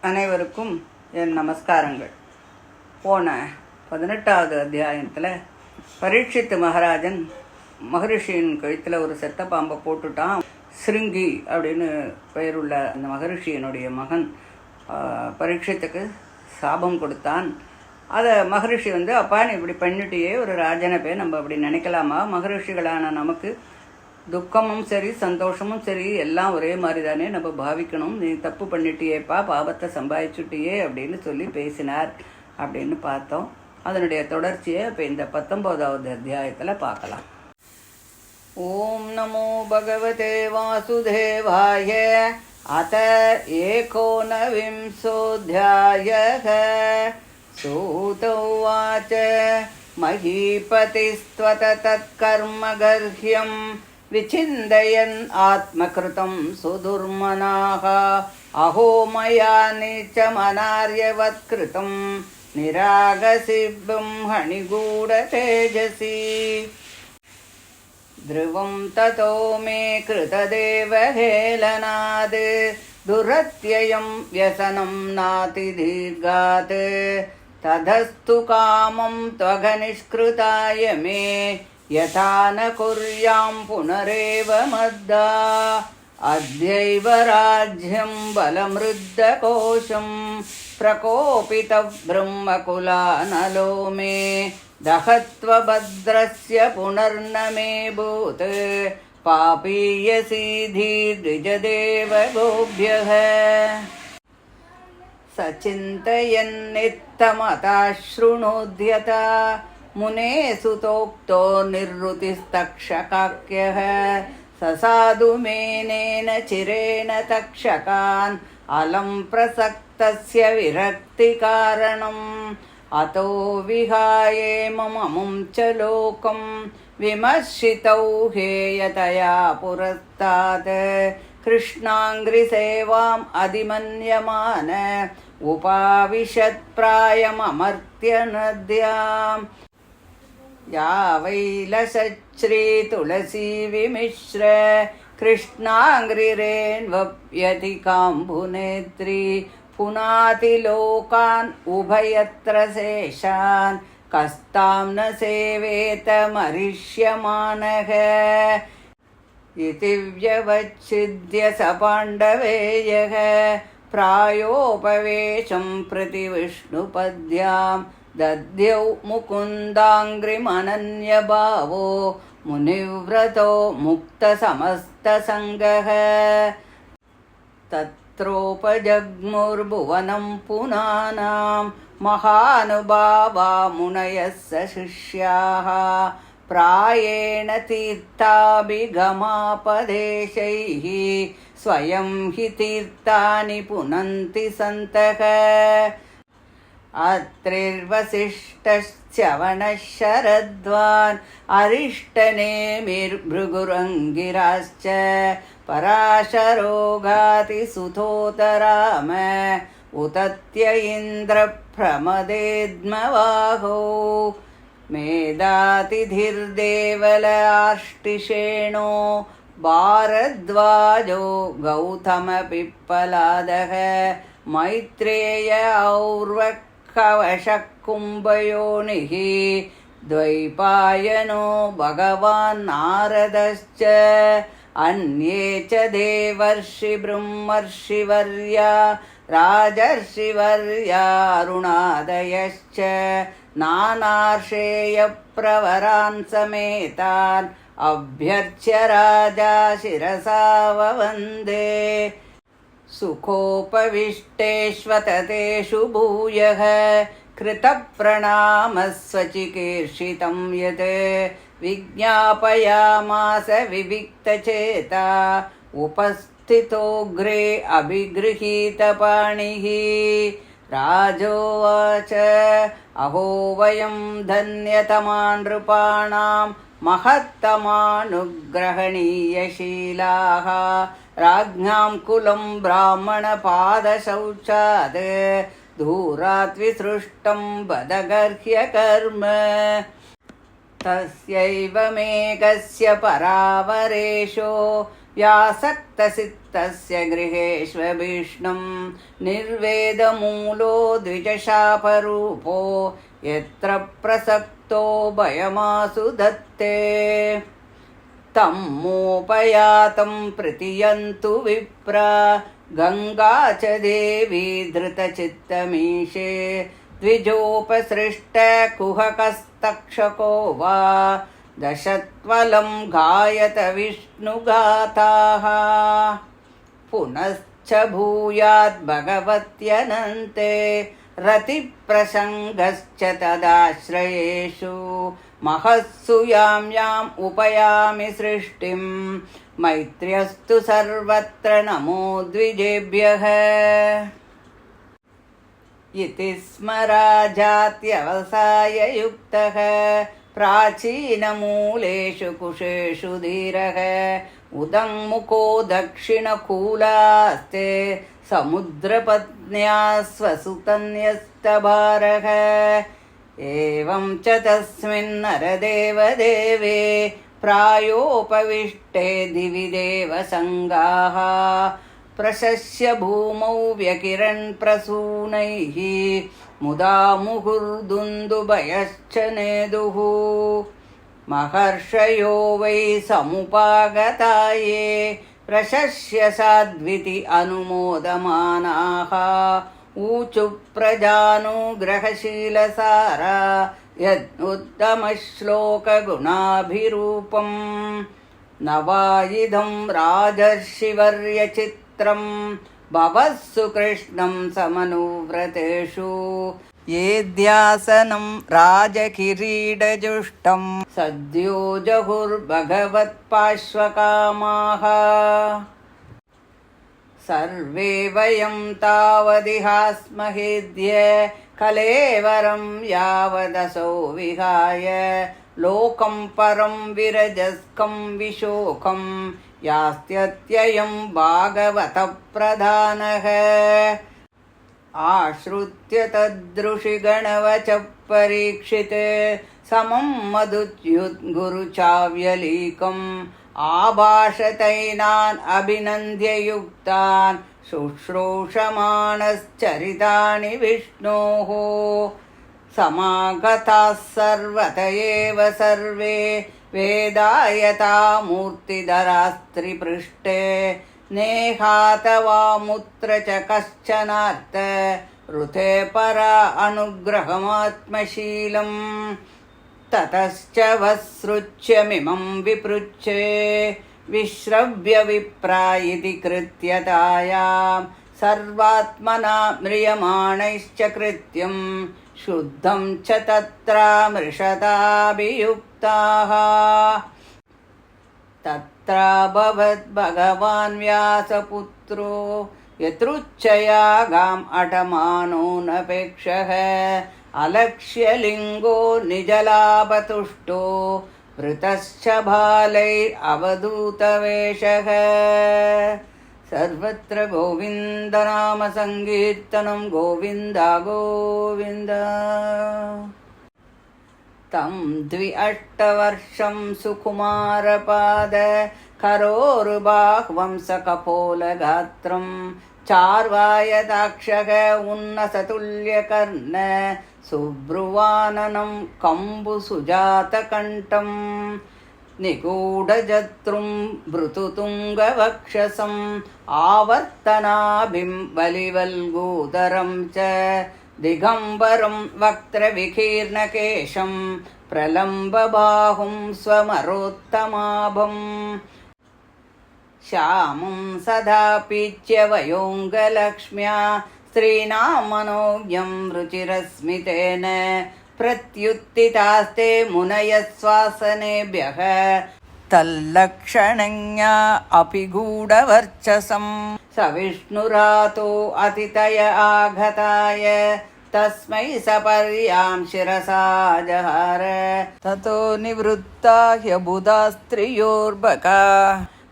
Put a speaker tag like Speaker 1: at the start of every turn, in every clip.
Speaker 1: அனைவருக்கும் என் நமஸ்காரங்கள். போன 18வது அத்தியாயத்தில் பரீட்சித்து மகாராஜன் மகரிஷியின் கழுத்தில் ஒரு செத்த பாம்பை போட்டுட்டான். சிருங்கி அப்படின்னு பெயருள்ள அந்த மகரிஷியினுடைய மகன் பரீட்சித்துக்கு சாபம் கொடுத்தான். அதை மகரிஷி அப்பா நீ இப்படி பண்ணிட்டியே, ஒரு ராஜனை போய் நம்ம அப்படி நினைக்கலாமா? மகரிஷிகளான நமக்கு துக்கமும் சரி சந்தோஷமும் சரி எல்லாம் ஒரே மாதிரி தானே நம்ம பாவிக்கணும். நீ தப்பு பண்ணிட்டியேப்பா, பாவத்தை சம்பாதிச்சுட்டியே அப்படின்னு சொல்லி பேசினார் அப்படின்னு பார்த்தோம். அதனுடைய தொடர்ச்சியை இப்போ இந்த 19வது அத்தியாயத்தில் பார்க்கலாம். ஓம் நமோ பகவதே வாசுதேவாய. அத ஏகோனவிம்சோऽध्यायः. சூத உவாச்ச மஹீபதிஸ்த்வத தத்கர்மகர்ஹ்யம் விசிந்தயன் ஆத்மகிருதம் சுதுர்மனாக அஹோ மயா நீச்சமனார்யவத்கிருதம் நிராகசி பிரம்மணிகூட தேஜசி த்ருவம் ததோ மே கிருததேவஹேளனாத் துரத்யயம் வியசனம் நாதி தீர்காத் ததஸ்து காமம் த்வகநிஷ்கிருதாய மே யதா ந குர்யாம் புனரேவ மத்தா அத்யைவ ராஜ்யம் பலம்ருத்தகோஷம் பிரகோபித பிரம்மகுலானலோ மே தஹத்வ பத்ரஸ்ய புனர்ன மே பூத் பாபீயசி தீர்ஜதேவ கோப்யஹ சசிந்தயன்னித்தமதாஸ்ருணோத்யதா முனே சுதோக்தோ நிர்ருதிஸ்தக்ஷகாக்யஹ சசாது மேனேன சிரேன தக்ஷகான் அலம் பிரசக்தஸ்ய விரக்தி காரணம் அதோ விஹாயே மமமும் ச லோகம் விமர்ஷிதௌ ஹேயதயா புரஸ்தாத் கிருஷ்ணாங்கிரி சேவாம் அதிமன்யமான உபாவிஷத் பிராயம் அமர்த்திய நத்யாம் யாவைலசச்ரீ துளசி விமிஸ்ர கிருஷ்ணாங்கிரிரேன்வப்யதி காம்புநேத்ரி புனாதி லோகான் உபயத்ர சேஷான் கஸ்தாம் ந சேவேத மரிஷ்யமானக இதி வ்யவச்சித்ய ச பாண்டவேயக பிராயோபவேஷம் பிரதி விஷ்ணுபத்யாம் தத்யௌ முகுந்தாங்கிரிமனன்யபாவோ முனிவ்ரதோ முக்தசமஸ்தசங்கः தத்ரோபஜக்முர்புவனம் புனானாம் மகானுபாவா முனயஸ்ஸ சிஷ்யாः பிராயேண தீர்த்தாபிகமாபதேசைः ஸ்வயம் ஹி தீர்த்தானி புனந்தி சந்தக அத்ரிர்வசிஷ்டஸ்யவனः ஷரத்வான் அரிஷ்டநேமிர்பிருகுரங்கிராश्च பராசரோகாதி சுதோதராம உதத்ய இந்திர பிரமதேத்மவாஹோ மேதாதிதிர்தேவல ஆஷ்டிஷேணோ பாரத்வாஜோ கௌதம பிப்பலாதக மைத்ரேய ஔர்வக்கவஷக் கும்பயோனிஹி துவைபாயனோ பகவான் நாரதஸ்ச அன்யே ச தேவர்ஷி பிரம்மர்ஷிவர்யா ராஜர்ஷிவர்யா அருணாதயஸ்ச நானார்ஷேய பிரவரான் சமேதான் அப்யர்ச்ய ராஜா சிரசா வவந்தே சுகோபவிஷ்டேஷ்வததேஷு பூயः கிருதப்ரணாமஸ்வசிகீர்ஷிதம் யத் விஜ்ஞாபயாமாஸ விவிக்தசேதா உபஸ்திதோக்ரே அபிகృహீதபாணிः ராஜோவாச்ச அஹோ வயம் தன்யதமா நிருபாணாம் மஹத்தமானுக்ரஹணீயசீலாः ராஜ்ஞாம் குலம் பிராமண பாதசௌச்சாத் தூராத் விஸ்ருஷ்டம் பதகர்ஹ்ய கர்ம தஸ்யைவ மேகஸ்ய பராவரேஷோ व्यासक्तसिद्धेश्वरः तस्य गृहेष्वभीष्णं निर्वेदमूलो द्विजशापरूपो यत्र प्रसक्तो भयमासु दत्ते तं मोपयातं प्रतियन्तु विप्रा गङ्गा च देवी धृतचित्तमीशे द्विजोपसृष्टकुहकस्तक्षको वा दशत्वलं गायत विष्णुगाथाः पुनश्च भूयाद् भगवत्यनन्ते रतिप्रसङ्गश्च तदाश्रयेषु महत्सु यां याम् उपयामि सृष्टिं मैत्र्यस्तु सर्वत्र नमो द्विजेभ्यः इति स्म राजात्यवसाययुक्तः प्राचीनमूलेषु कुशेषु धीरः उदङ्मुखो दक्षिणकूलास्ते समुद्रपत्न्या स्वसुतन्यस्तभारः एवं च तस्मिन् नरदेवदेवे प्रायोपविष्टे दिवि देवसङ्गाः प्रशस्य भूमौ व्यकिरन् प्रसूनैः मुदा मुहुर्दुन्दुभयश्च नेदुः महर्षयो वै समुपागता ये प्रशस्य साध्विति अनुमोदमानाः ऊचु प्रजानुग्रहशीलसारा यदुत्तमश्लोकगुणाभिरूपम् न वा इदं राजर्षिवर्यचित्रं भवः सुकृष्णं समनुव्रतेषु येद्यासनं राजकिरीटजुष्टं सद्यो जहुर्भगवत्पार्श्वकामाः सर्वे वयं तावदिहास्महेद्य कलेवरं यावदसौ विहाय लोकं परं विरजस्कं विशोकं यास्त्यत्ययं भागवतप्रधानः आश्रुत्य तदृषिगणवच परीक्षिते समं मधुच्युद्गुरुचाव्यलीकम् आभाषतैनान् अभिनन्द्य युक्तान् शुश्रूषमाणश्चरितानि विष्णोः समागताः सर्वत एव सर्वे वेदायता मूर्तिधरास्त्रिपृष्ठे नेहातवामुत्र च कश्चनार्थ ऋते परा अनुग्रहमात्मशीलम् ततश्च वस्रुच्यमिमं विपृच्छे विश्रव्य विप्रा इति कृत्यतायां सर्वात्मना म्रियमाणैश्च कृत्यं शुद्धं च तत्रामृषताभियुक्ताः तत्राभवत् भगवान् व्यासपुत्रो यतृच्छया गाम् अटमानो नपेक्षः अलक्ष्यलिङ्गो निजलाभतुष्टो वृतश्च बालैरवधूतवेषः सर्वत्र गोविन्दनामसङ्कीर्तनं गोविन्द गोविन्द तं 28 सुकुमारपाद करोरुबाह्वं सकपोलगात्रं चार्वायदाक्षः उन्नसतुल्यकर्ण सुब्रुवाननं कम्बुसुजातकण्ठं निगूढजत्रुं भृतुतुङ्गवक्षसम् आवर्तनाभिं बलिवल्गूदरं च दिगम्बरं वक्त्रविकीर्णकेशं प्रलम्बबाहुं स्वमरोत्तमाभम् श्यामं सदा पीच्य वयोङ्गलक्ष्म्या स्त्रीणां मनोज्ञं रुचिरस्मितेन प्रत्युत्थितास्ते मुनयः स्वासनेभ्यः तल्लक्षणज्ञा अपि गूढवर्चसं स विष्णुरातो अतितय आगताय तस्मै सपर्यां शिरसा जहार ततो निवृत्ता ह्यबुधास्त्रियोर्बका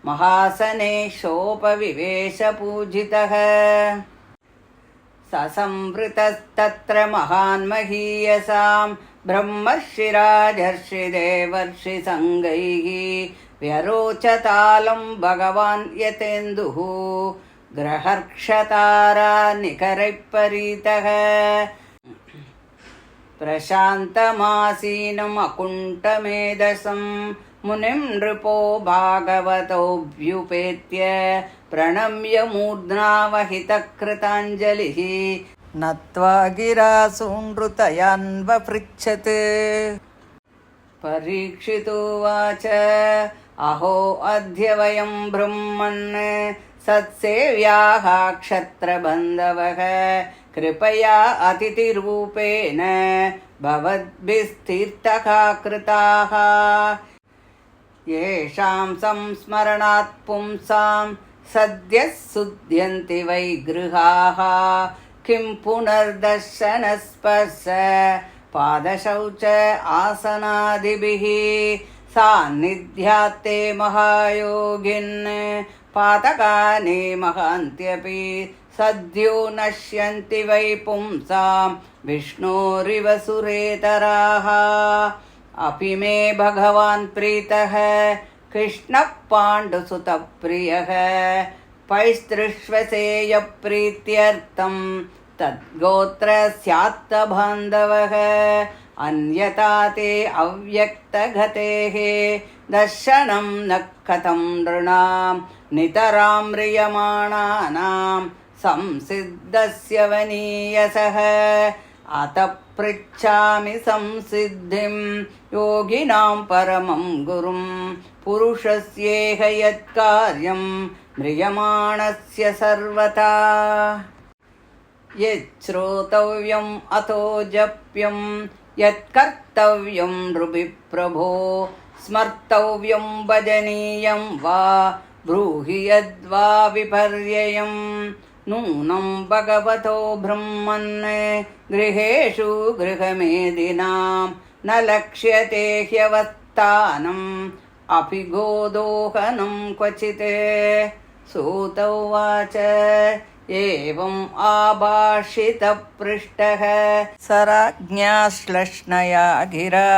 Speaker 1: महासने शोपविवेशपूजितः ससंवृतस्तत्र महान्महीयसां ब्रह्मर्षिराजर्षिदेवर्षिसङ्गैः व्यरोचतालं भगवान् यतेन्दुः ग्रहर्क्षतारा निकरैः प्रशान्तमासीनम् अकुण्ठमेधसं मुनिं नृपो भागवतोऽभ्युपेत्य प्रणम्य मूर्ध्नावहितकृताञ्जलिः नत्वा गिरासूनृतयान्वपृच्छत्। परीक्षितुवाच अहो अद्य वयं ब्रह्मन् सत्सेव्याः क्षत्रबन्धवः कृपया अतिथिरूपेण भवद्भिस्तीर्थका कृताः। येषां संस्मरणात् पुंसां सद्यः शुध्यन्ति वै गृहाः किं पुनर्दर्शनस्पर्श पादशौच आसनादिभिः सान्निध्यात्ते महायोगिन् पातकानि महान्त्यपि सद्यो नश्यन्ति वै पुंसां विष्णोरिव सुरेतराः। अपि मे भगवान् प्रीतः कृष्णः पाण्डुसुतप्रियः पैस्तृष्वसेयप्रीत्यर्थं तद्गोत्र स्यात्तबान्धवः अन्यथा ते अव्यक्तगतेः दर्शनं न कथं नृणां नितरां म्रियमाणानां संसिद्धस्य वनीयसः। अतः पृच्छामि संसिद्धिं योगिनां परमं गुरुं पुरुषस्येह यत्कार्यं म्रियमाणस्य सर्वथा। यच्छ्रोतव्यम् अतो जप्यं यत्कर्तव्यं नृभिः प्रभो स्मर्तव्यं भजनीयं वा ब्रूहि यद्वा विपर्ययम्। नूनं भगवतो ब्रह्मन् गृहेषु गृहमेदिनां न लक्ष्यते ह्यवस्थानम् अपि गोदोहनं क्वचित्। सूत उवाच एवम् आभाषितपृष्टः स राज्ञा श्लक्ष्णया गिरा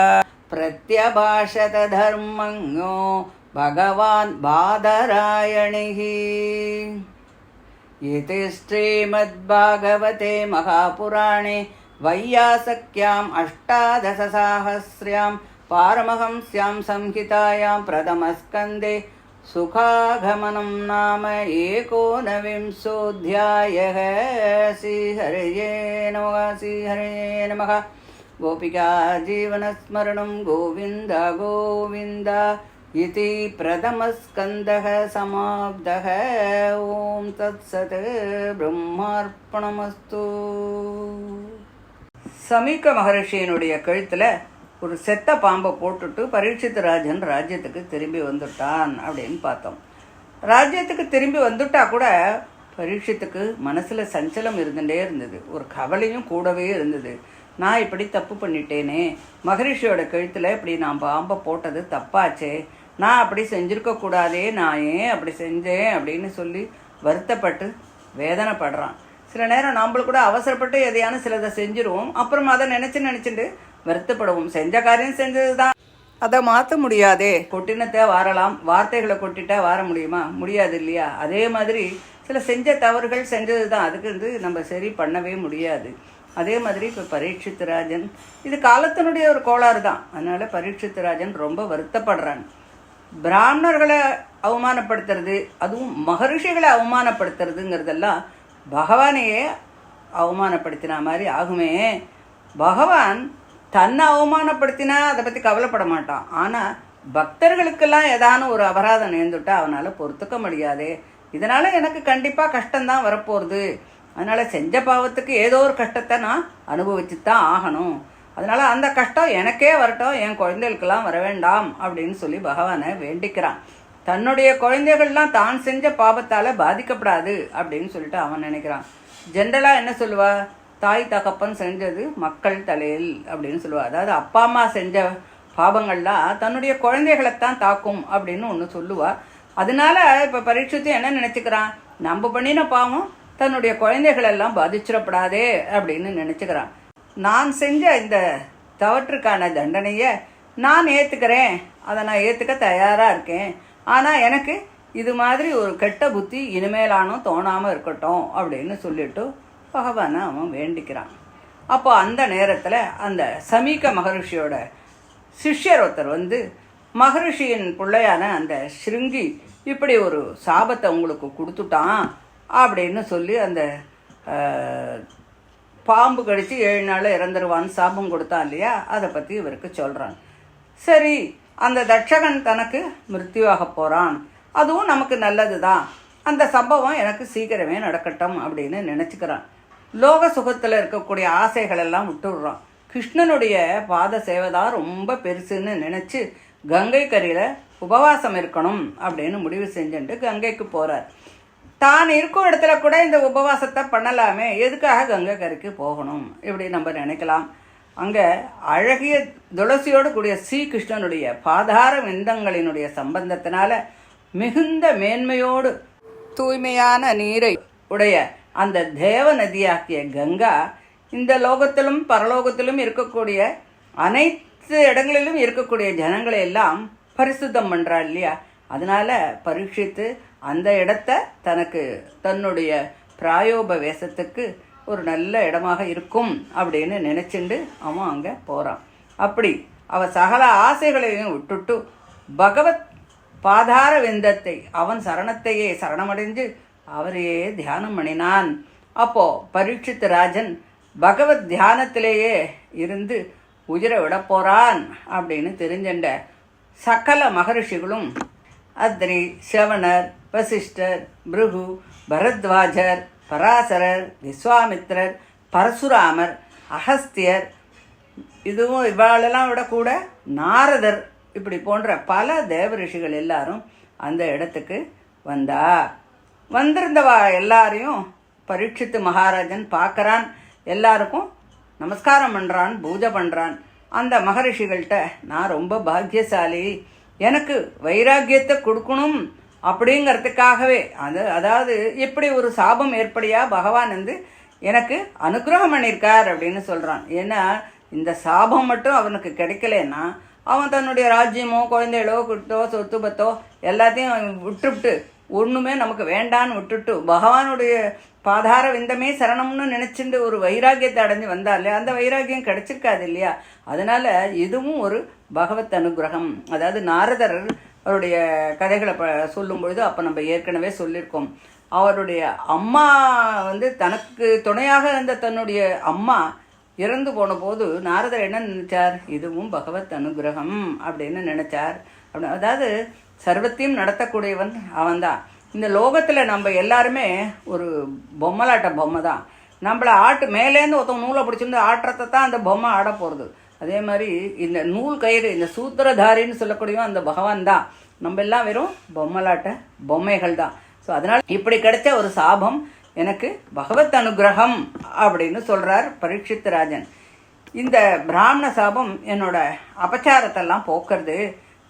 Speaker 1: प्रत्यभाषत धर्मज्ञो भगवान् बादरायणिः। इति श्रीमद्भागवते महापुराणे वैयासक्याम् अष्टादशसाहस्र्यां पारमहंस्यां संहितायां प्रथमस्कन्धे सुखागमनं नाम एकोनविंशोऽध्यायः। श्रीहरये नमः। श्रीहरये नमः। गोपिका जीवनस्मरणं गोविन्द गोविन्द इति प्रथमस्कन्धः समाप्तः। ॐ तत्सत् ब्रह्मार्पणमस्तु। சமீக மகரிஷியினுடைய கழுத்தில் ஒரு செத்த பாம்பை போட்டுட்டு பரீட்சித் ராஜன் ராஜ்யத்துக்கு திரும்பி வந்துட்டான் அப்படின்னு பார்த்தோம். ராஜ்யத்துக்கு திரும்பி வந்துட்டா கூட பரீட்சித்துக்கு மனசில் சஞ்சலம் இருந்துகிட்டே இருந்தது, ஒரு கவலையும் கூடவே இருந்தது. நான் இப்படி தப்பு பண்ணிட்டேனே, மகரிஷியோட கழுத்தில் இப்படி நான் பாம்பை போட்டது தப்பாச்சே, நான் அப்படி செஞ்சுருக்கக்கூடாதே, நான் ஏன் அப்படி செஞ்சேன் அப்படின்னு சொல்லி வருத்தப்பட்டு வேதனைப்படுறான். சில நேரம் நம்மளுக்கு கூட அவசரப்பட்டு எதையான சிலதை செஞ்சுருவோம், அப்புறம் அதை நினச்சிட்டு வருத்தப்படுவோம். செஞ்ச காரியம் செஞ்சது தான், அதை மாற்ற முடியாதே. கொட்டினத்தை வாரலாம், வார்த்தைகளை கொட்டிட்டா வார முடியுமா? முடியாது இல்லையா? அதே மாதிரி சில செஞ்ச தவறுகள் செஞ்சது தான், அதுக்கு நம்ம சரி பண்ணவே முடியாது. அதே மாதிரி இப்போ பரீட்சித் ராஜன், இது காலத்தினுடைய ஒரு கோளாறு தான், அதனால பரீட்சித் ராஜன் ரொம்ப வருத்தப்படுறான். பிராமணர்களை அவமானப்படுத்துறது, அதுவும் மகரிஷிகளை அவமானப்படுத்துறதுங்கிறதெல்லாம் பகவானையே அவமானப்படுத்தின மாதிரி ஆகுமே. பகவான் தன்னை அவமானப்படுத்தினா அதை பற்றி கவலைப்பட மாட்டான், ஆனால் பக்தர்களுக்கெல்லாம் ஏதான ஒரு அபராதம் நேர்ந்துட்டா அவனால் பொறுத்துக்க முடியாதே. இதனால் எனக்கு கண்டிப்பாக கஷ்டம்தான் வரப்போகிறது, அதனால் செஞ்ச பாவத்துக்கு ஏதோ ஒரு கஷ்டத்தை நான் அனுபவிச்சு தான் ஆகணும், அதனால் அந்த கஷ்டம் எனக்கே வரட்டும், என் குழந்தைகளுக்கெல்லாம் வர வேண்டாம் அப்படின்னு சொல்லி பகவானை வேண்டிக்கிறான். தன்னுடைய குழந்தைகள்லாம் தான் செஞ்ச பாவத்தால் பாதிக்கப்படாது அப்படின்னு சொல்லிட்டு அவன் நினைக்கிறான். ஜென்ரலாக என்ன சொல்லுவா, தாய் தகப்பன் செஞ்சது மக்கள் தலையில் அப்படின்னு சொல்லுவா. அதாவது அப்பா அம்மா செஞ்ச பாவங்கள்லாம் தன்னுடைய குழந்தைகளைத்தான் தாக்கும் அப்படின்னு ஒன்று சொல்லுவா. அதனால இப்போ பரீட்சித்து என்ன நினச்சிக்கிறான், நம்ம பண்ணின பாவம் தன்னுடைய குழந்தைகளெல்லாம் பாதிச்சிடப்படாதே அப்படின்னு நினச்சிக்கிறான். நான் செஞ்ச இந்த தவற்றுக்கான தண்டனையை நான் ஏற்றுக்கிறேன், அதை நான் ஏற்றுக்க தயாராக இருக்கேன். ஆனால் எனக்கு இது மாதிரி ஒரு கெட்ட புத்தி இனிமேலானும் தோணாமல் இருக்கட்டும் அப்படின்னு சொல்லிட்டு பகவானை அவன் வேண்டிக்கிறான். அப்போ அந்த நேரத்தில் அந்த சமீக மகரிஷியோட சிஷ்யர் ஒருத்தர் மகரிஷியின் பிள்ளையான அந்த ஸ்ருங்கி இப்படி ஒரு சாபத்தை உங்களுக்கு கொடுத்துட்டான் அப்படின்னு சொல்லி அந்த பாம்பு கடித்து 7 நாளில் இறந்துருவான்னு சாபம் கொடுத்தான் இல்லையா, அதை பற்றி இவருக்கு சொல்கிறான். சரி, அந்த தட்சகன் தனக்கு மிருத்யுவாக போகிறான், அதுவும் நமக்கு நல்லது தான், அந்த சம்பவம் எனக்கு சீக்கிரமே நடக்கட்டும் அப்படின்னு நினச்சிக்கிறான். லோக சுகத்தில் இருக்கக்கூடிய ஆசைகள் எல்லாம் விட்டுடுறான். கிருஷ்ணனுடைய பாத சேவை தான் ரொம்ப பெருசுன்னு நினச்சி கங்கை கரையில் உபவாசம் இருக்கணும் அப்படின்னு முடிவு செஞ்சுட்டு கங்கைக்கு போகிறார். தான் இருக்கும் இடத்துல கூட இந்த உபவாசத்தை பண்ணலாமே, எதுக்காக கங்கை கரைக்கு போகணும் இப்படி நம்ம நினைக்கலாம். அங்கே அழகிய துளசியோடு கூடிய ஸ்ரீகிருஷ்ணனுடைய பாதார விந்தங்களினுடைய சம்பந்தத்தினால மிகுந்த மேன்மையோடு தூய்மையான நீரை உடைய அந்த தேவ நதியாக்கிய கங்கா இந்த லோகத்திலும் பரலோகத்திலும் இருக்கக்கூடிய அனைத்து இடங்களிலும் இருக்கக்கூடிய ஜனங்களை எல்லாம் பரிசுத்தம் பண்ணுறா இல்லையா. அதனால பரீட்சித்து அந்த இடத்த தனக்கு தன்னுடைய பிராயோபவேசத்துக்கு ஒரு நல்ல இடமாக இருக்கும் அப்படின்னு நினச்சிண்டு அவன் அங்கே போகிறான். அப்படி அவன் சகல ஆசைகளையும் விட்டுட்டு பகவத் பாதார விந்தத்தை அவன் சரணத்தையே சரணமடைஞ்சு அவரையே தியானம் பண்ணினான். அப்போ பரீட்சித்து ராஜன் பகவத் தியானத்திலேயே இருந்து உயிரை விட போகிறான் அப்படின்னு தெரிஞ்சண்ட சகல மகரிஷிகளும் அத்ரி, சிரவணர், வசிஷ்டர், பிருகு, பரத்வாஜர், பராசரர், விஸ்வாமித்ரர், பரசுராமர், அகஸ்தியர், இதுவும் இவாளெல்லாம் விட கூட நாரதர், இப்படி போன்ற பல தேவரிஷிகள் எல்லாரும் அந்த இடத்துக்கு வந்திருந்தவா எல்லாரையும் பரீட்சித்து மகாராஜன் பார்க்குறான். எல்லாருக்கும் நமஸ்காரம் பண்ணுறான், பூஜை பண்ணுறான். அந்த மகரிஷிகள்கிட்ட நான் ரொம்ப பாக்கியசாலி, எனக்கு வைராக்கியத்தை கொடுக்கணும் அப்படிங்கிறதுக்காகவே அதாவது இப்படி ஒரு சாபம் ஏற்படியா பகவான் எனக்கு அனுகிரகம் பண்ணியிருக்கார் அப்படின்னு சொல்கிறான். ஏன்னா இந்த சாபம் மட்டும் அவனுக்கு கிடைக்கலன்னா அவன் தன்னுடைய ராஜ்யமோ குழந்தைகளோ கிட்டோ சொத்து பத்தோ எல்லாத்தையும் விட்டுவிட்டு ஒன்றுமே நமக்கு வேண்டான்னு விட்டுட்டு பகவானுடைய பாதார விந்தமே சரணம்னு நினச்சிட்டு ஒரு வைராக்கியத்தை அடைஞ்சு வந்தா இல்லையா, அந்த வைராக்கியம் கிடைச்சிருக்காது இல்லையா. அதனால இதுவும் ஒரு பகவத் அனுகிரகம். அதாவது நாரதர் அவருடைய கதைகளை சொல்லும் பொழுது அப்போ நம்ம ஏற்கனவே சொல்லியிருக்கோம், அவருடைய அம்மா தனக்கு துணையாக இருந்த தன்னுடைய அம்மா இறந்து போன போது நாரதர் என்ன நினைச்சார், இதுவும் பகவத் அனுகிரகம் அப்படின்னு நினைச்சார். அதாவது சர்வத்தையும் நடத்தக்கூடியவன் அவன்தான். இந்த லோகத்தில் நம்ம எல்லாருமே ஒரு பொம்மலாட்ட பொம்மை தான். நம்மளை மேலேருந்து ஒருத்தவங்க நூலை பிடிச்சிருந்து ஆட்டுறதை தான் அந்த பொம்மை ஆட போகிறது. அதே மாதிரி இந்த நூல் கயிறு, இந்த சூத்திரதாரின்னு சொல்லக்கூடிய அந்த பகவான் தான். நம்ம எல்லாம் வெறும் பொம்மலாட்ட பொம்மைகள் தான். ஸோ அதனால் இப்படி கிடைச்ச ஒரு சாபம் எனக்கு பகவத் அனுகிரகம் அப்படின்னு சொல்கிறார் பரீட்சித்து ராஜன். இந்த பிராமண சாபம் என்னோட அபச்சாரத்தெல்லாம் போக்குறது,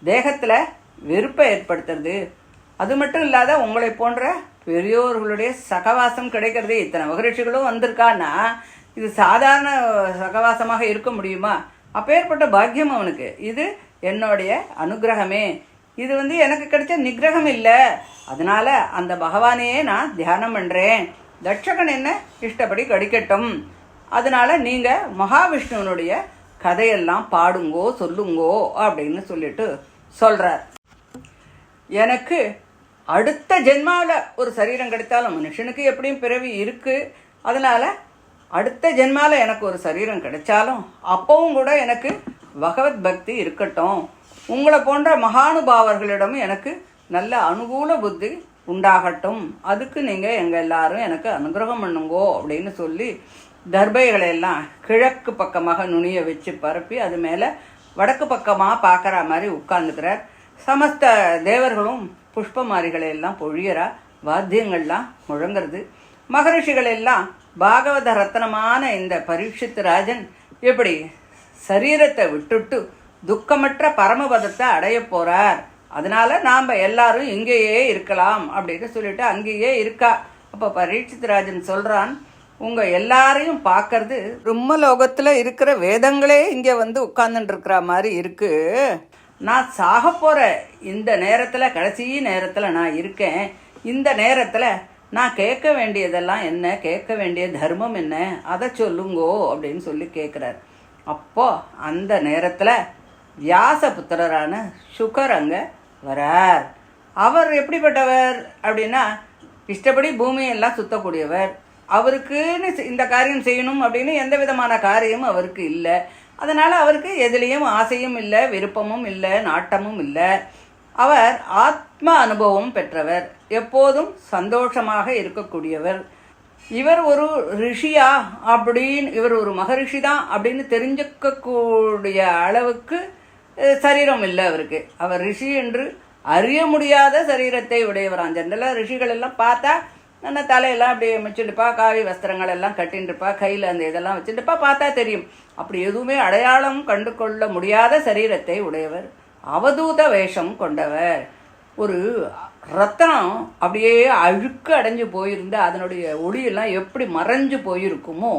Speaker 1: தேகத்தில் வெறுப்பை ஏற்படுத்துறது, அது மட்டும் இல்லாத உங்களை போன்ற பெரியோர்களுடைய சகவாசம் கிடைக்கிறது. இத்தனை மகரிஷிகளும் வந்திருக்கான்னா இது சாதாரண சகவாசமாக இருக்க முடியுமா? அப்பேற்பட்ட பாக்கியம் அவனுக்கு. இது என்னுடைய அனுகிரகமே, இது எனக்கு கிடைச்ச நிகிரகம் இல்லை. அதனால அந்த பகவானையே நான் தியானம் பண்ணுறேன். தட்சகன் என்ன இஷ்டப்படி கடிக்கட்டும். அதனால நீங்கள் மகாவிஷ்ணுவனுடைய கதையெல்லாம் பாடுங்கோ சொல்லுங்கோ அப்படின்னு சொல்லிட்டு சொல்கிறார். எனக்கு அடுத்த ஜென்மாவில் ஒரு சரீரம் கிடைத்தாலும், மனுஷனுக்கு எப்படியும் பிறவி இருக்குது, அதனால் அடுத்த ஜென்மாவில் எனக்கு ஒரு சரீரம் கிடைச்சாலும் அப்பவும் கூட எனக்கு பகவத் பக்தி இருக்கட்டும். உங்களை போன்ற மகானுபாவர்களிடமும் எனக்கு நல்ல அனுகூல புத்தி உண்டாகட்டும். அதுக்கு நீங்கள் எங்கள் எல்லாரும் எனக்கு அனுகிரகம் பண்ணுங்கோ அப்படின்னு சொல்லி தர்பைகளை எல்லாம் கிழக்கு பக்கமாக நுனிய வச்சு பரப்பி அது மேலே வடக்கு பக்கமாக பார்க்குற மாதிரி உட்கார்ந்துக்கிறார். சமஸ்த தேவர்களும் புஷ்பமாரிகளை எல்லாம் பொழியறா, வாத்தியங்கள்லாம் முழங்கிறது. மகரிஷிகள் எல்லாம் பாகவத ரத்னமான இந்த பரீட்சித்து ராஜன் எப்படி சரீரத்தை விட்டுட்டு துக்கமற்ற பரமபதத்தை அடைய போறார், அதனால நாம் எல்லாரும் இங்கேயே இருக்கலாம் அப்படின்னு சொல்லிட்டு அங்கேயே இருக்கா. அப்போ பரீட்சித்து ராஜன் சொல்கிறான், உங்கள் எல்லாரையும் பார்க்கறது பிரம்மலோகத்தில் இருக்கிற வேதங்களே இங்கே வந்து உட்கார்ந்துட்டு இருக்கிற மாதிரி இருக்குது. நான் சாக போகிற இந்த நேரத்தில், கடைசி நேரத்தில் நான் இருக்கேன். இந்த நேரத்தில் நான் கேட்க வேண்டியதெல்லாம் என்ன, கேட்க வேண்டிய தர்மம் என்ன, அதை சொல்லுங்கோ அப்படின்னு சொல்லி கேட்குறார். அப்போது அந்த நேரத்தில் வியாசபுத்திரரான சுகர் அங்கே வரார். அவர் எப்படிப்பட்டவர் அப்படின்னா, இஷ்டப்படி பூமியெல்லாம் சுத்தக்கூடியவர். அவருக்குன்னு இந்த காரியம் செய்யணும் அப்படின்னு எந்த விதமான காரியமும் அவருக்கு இல்லை. அதனால் அவருக்கு எதுலேயும் ஆசையும் இல்லை, விருப்பமும் இல்லை, நாட்டமும் இல்லை. அவர் ஆத்ம அனுபவம் பெற்றவர், எப்போதும் சந்தோஷமாக இருக்கக்கூடியவர். இவர் ஒரு ரிஷியா அப்படின்னு, இவர் ஒரு மகரிஷி தான் அப்படின்னு தெரிஞ்சுக்கக்கூடிய அளவுக்கு சரீரம் இல்லை அவருக்கு. அவர் ரிஷி என்று அறிய முடியாத சரீரத்தை உடையவரான். ஜென்ரலாக ரிஷிகள் எல்லாம் பார்த்தா நல்ல தலையெல்லாம் அப்படியே வச்சுட்டுப்பா, காவி வஸ்திரங்கள் எல்லாம் கட்டின்ட்டுப்பா, கையில் அந்த இதெல்லாம் வச்சுட்டுப்பா, பார்த்தா தெரியும். அப்படி எதுவுமே அடையாளம் கண்டு கொள்ள முடியாத சரீரத்தை உடையவர், அவதூத வேஷம் கொண்டவர். ஒரு ரத்தனம் அப்படியே அழுக்கு அடைஞ்சு போயிருந்த அதனுடைய ஒளியெல்லாம் எப்படி மறைஞ்சு போயிருக்குமோ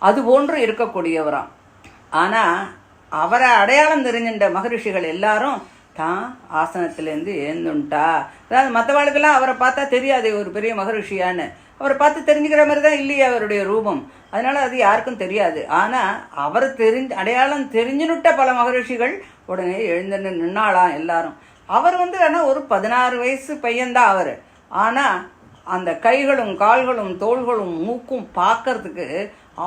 Speaker 1: அது போன்று இருக்கக்கூடியவராம். ஆனால் அவரை அடையாளம் தெரிஞ்சின்ற மகரிஷிகள் எல்லாரும் தான் ஆசனத்திலேருந்து ஏந்துண்டா. அதாவது மற்றவாளுக்கெல்லாம் அவரை பார்த்தா தெரியாது ஒரு பெரிய மகரிஷியான்னு. அவரை பார்த்து தெரிஞ்சுக்கிற மாதிரி தான் இல்லையே அவருடைய ரூபம். அதனால் அது யாருக்கும் தெரியாது. ஆனால் அவர் அடையாளம் தெரிஞ்சுனுட்ட பல மகரிஷிகள் உடனே எழுந்து நின்னாலாம் எல்லாரும். அவர் ஆனால் ஒரு 16 வயசு பையன்தான் அவர். ஆனால் அந்த கைகளும் கால்களும் தோள்களும் மூக்கும் பார்க்கறதுக்கு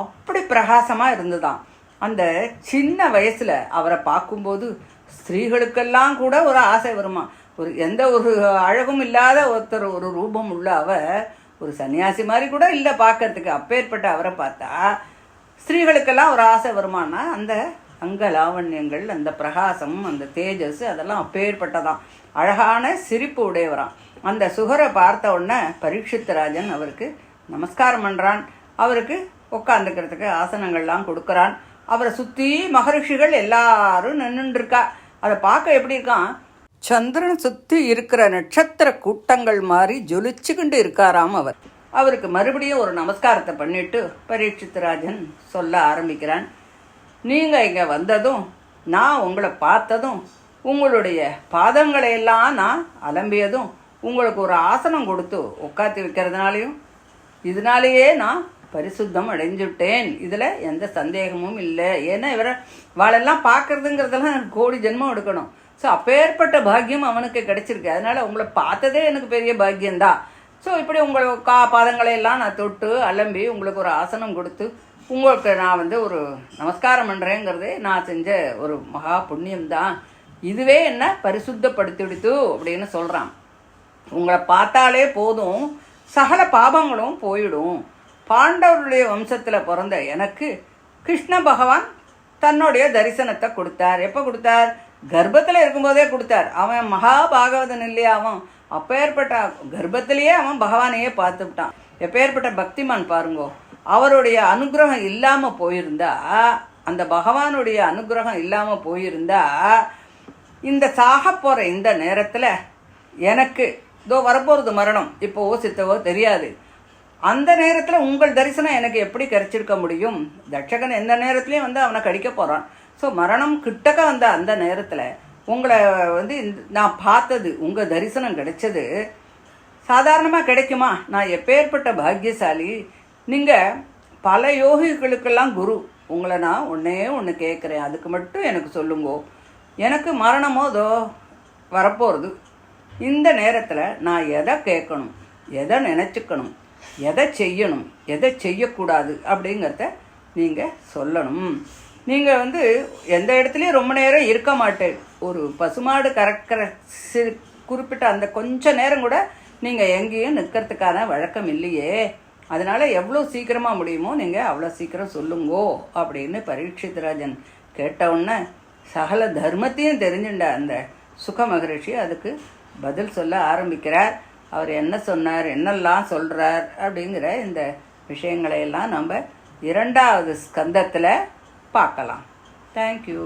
Speaker 1: அப்படி பிரகாசமாக இருந்துதான். அந்த சின்ன வயசில் அவரை பார்க்கும்போது ஸ்திரீகளுக்கெல்லாம் கூட ஒரு ஆசை வருமா. எந்த ஒரு அழகும் இல்லாத ஒருத்தர் ஒரு ரூபம் உள்ள அவர் ஒரு சன்னியாசி மாதிரி கூட இல்லை பார்க்கறதுக்கு. அப்பேற்பட்ட அவரை பார்த்தா ஸ்திரீகளுக்கெல்லாம் ஒரு ஆசை வருமானா அந்த அங்க லாவண்யங்கள், அந்த பிரகாசம், அந்த தேஜஸ், அதெல்லாம் அப்பேற்பட்டதான். அழகான சிரிப்பு உடையவரான். அந்த சுகரை பார்த்த உடனே பரீட்சித்தராஜன் அவருக்கு நமஸ்காரம் பண்ணுறான். அவருக்கு உட்காந்துக்கிறதுக்கு ஆசனங்கள்லாம் கொடுக்குறான். அவரை சுற்றி மகரிஷிகள் எல்லாரும் நின்றுருக்கா. அதை பார்க்க எப்படி இருக்கான், சந்திரன் சுற்றி இருக்கிற நட்சத்திர கூட்டங்கள் மாதிரி ஜொலிச்சுக்கிண்டு இருக்காராம் அவர். அவருக்கு மறுபடியும் ஒரு நமஸ்காரத்தை பண்ணிட்டு பரீட்சித்தராஜன் சொல்ல ஆரம்பிக்கிறான். நீங்கள் இங்கே வந்ததும், நான் உங்களை பார்த்ததும், உங்களுடைய பாதங்களையெல்லாம் நான் அலம்பியதும், உங்களுக்கு ஒரு ஆசனம் கொடுத்து உட்காத்தி வைக்கிறதுனாலையும் இதனாலேயே நான் பரிசுத்தம் அடைஞ்சுட்டேன். இதில் எந்த சந்தேகமும் இல்லை. ஏன்னா இவரை வாழெல்லாம் பார்க்கறதுங்கிறதெல்லாம் கோடி ஜென்மம் எடுக்கணும். ஸோ அப்பேற்பட்ட பாக்கியம் அவனுக்கு கிடைச்சிருக்கு. அதனால் உங்களை பார்த்ததே எனக்கு பெரிய பாக்கியம்தான். ஸோ இப்படி உங்களை பாதங்களையெல்லாம் நான் தொட்டு அலம்பி உங்களுக்கு ஒரு ஆசனம் கொடுத்து உங்களுக்கு நான் ஒரு நமஸ்காரம் பண்ணுறேங்கிறதே நான் செஞ்ச ஒரு மகா புண்ணியம்தான். இதுவே என்ன பரிசுத்தப்படுத்திடுத்து அப்படின்னு சொல்கிறான். உங்களை பார்த்தாலே போதும், சகல பாபங்களும் போயிடும். பாண்டவருடைய வம்சத்தில் பிறந்த எனக்கு கிருஷ்ண பகவான் தன்னுடைய தரிசனத்தை கொடுத்தார். எப்போ கொடுத்தார்? கர்ப்பத்தில் இருக்கும்போதே கொடுத்தார். அவன் மகாபாகவதன் இல்லையா, அவன் அப்பேற்பட்ட கர்ப்பத்திலேயே அவன் பகவானையே பார்த்துவிட்டான். எப்பேற்பட்ட பக்திமான் பாருங்கோ. அவருடைய அனுகிரகம் இல்லாமல் போயிருந்தா, அந்த பகவானுடைய அனுகிரகம் இல்லாமல் போயிருந்தா, இந்த சாக போகிற இந்த நேரத்தில் எனக்கு இதோ வரப்போகிறது மரணம், இப்போவோ சித்தவோ தெரியாது. அந்த நேரத்தில் உங்கள் தரிசனம் எனக்கு எப்படி கிடைச்சிருக்க முடியும்? தட்சகன் எந்த நேரத்துலையும் அவனை கடிக்க போகிறான். ஸோ மரணம் கிட்டக்க வந்த அந்த நேரத்தில் உங்களை நான் பார்த்தது, உங்கள் தரிசனம் கிடைச்சது சாதாரணமாக கிடைக்குமா? நான் எப்பேற்பட்ட பாக்கியசாலி. நீங்கள் பல யோகிகளுக்கெல்லாம் குரு. உங்களை நான் ஒன்று கேட்குறேன், அதுக்கு மட்டும் எனக்கு சொல்லுங்கோ. எனக்கு மரணமோ இதோ வரப்போகிறது. இந்த நேரத்தில் நான் எதை கேட்கணும், எதை நினச்சிக்கணும், எதை செய்யணும், எதை செய்யக்கூடாது அப்படிங்கிறத நீங்கள் சொல்லணும். நீங்கள் எந்த இடத்துலையும் ரொம்ப நேரம் இருக்க மாட்டேன். ஒரு பசுமாடு கறக்கிற குறிப்பிட்ட அந்த கொஞ்ச நேரம் கூட நீங்கள் எங்கேயும் நிற்கிறதுக்கான வழக்கம் இல்லையே. அதனால் எவ்வளோ சீக்கிரமாக முடியுமோ நீங்கள் அவ்வளோ சீக்கிரம் சொல்லுங்கோ அப்படின்னு பரீட்சித்தராஜன் கேட்டவுடனே சகல தர்மத்தையும் தெரிஞ்சுண்ட அந்த சுக மகரிஷி அதுக்கு பதில் சொல்ல ஆரம்பிக்கிறார். அவர் என்ன சொன்னார், என்னெல்லாம் சொல்கிறார் அப்படிங்கிற இந்த விஷயங்களையெல்லாம் நம்ம 2வது ஸ்கந்தத்தில் பார்க்கலாம். தேங்க்யூ.